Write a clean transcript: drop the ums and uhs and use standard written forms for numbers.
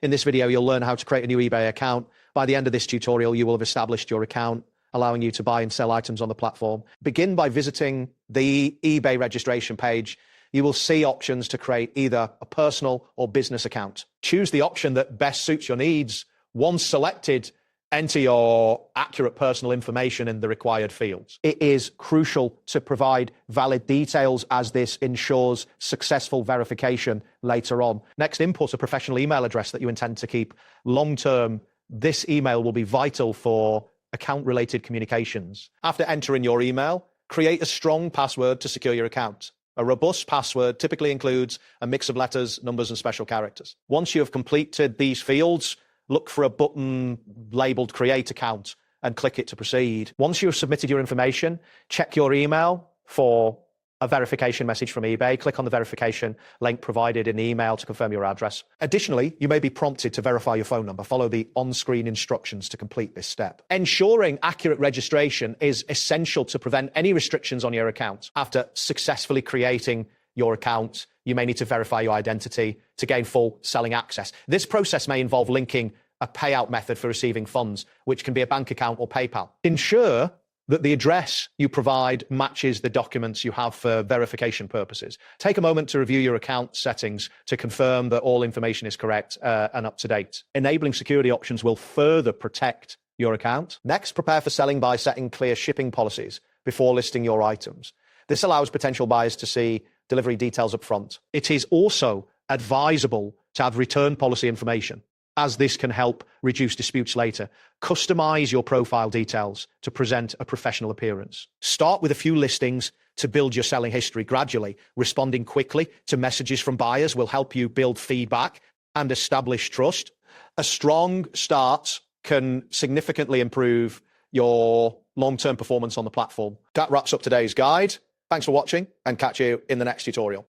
In this video, you'll learn how to create a new eBay account. By the end of this tutorial, you will have established your account, allowing you to buy and sell items on the platform. Begin by visiting the eBay registration page. You will see options to create either a personal or business account. Choose the option that best suits your needs. Once selected, enter your accurate personal information in the required fields. It is crucial to provide valid details as this ensures successful verification later on. Next, input a professional email address that you intend to keep long-term. This email will be vital for account-related communications. After entering your email, create a strong password to secure your account. A robust password typically includes a mix of letters, numbers, and special characters. Once you have completed these fields, look for a button labeled Create Account and click it to proceed. Once you have submitted your information, check your email for a verification message from eBay. Click on the verification link provided in the email to confirm your address. Additionally, you may be prompted to verify your phone number. Follow the on-screen instructions to complete this step. Ensuring accurate registration is essential to prevent any restrictions on your account. After successfully creating your account, you may need to verify your identity to gain full selling access. This process may involve linking a payout method for receiving funds, which can be a bank account or PayPal. Ensure that the address you provide matches the documents you have for verification purposes. Take a moment to review your account settings to confirm that all information is correct and up to date. Enabling security options will further protect your account. Next, prepare for selling by setting clear shipping policies before listing your items. This allows potential buyers to see delivery details up front. It is also advisable to have return policy information, as this can help reduce disputes later. Customize your profile details to present a professional appearance. Start with a few listings to build your selling history gradually. Responding quickly to messages from buyers will help you build feedback and establish trust. A strong start can significantly improve your long-term performance on the platform. That wraps up today's guide. Thanks for watching, and catch you in the next tutorial.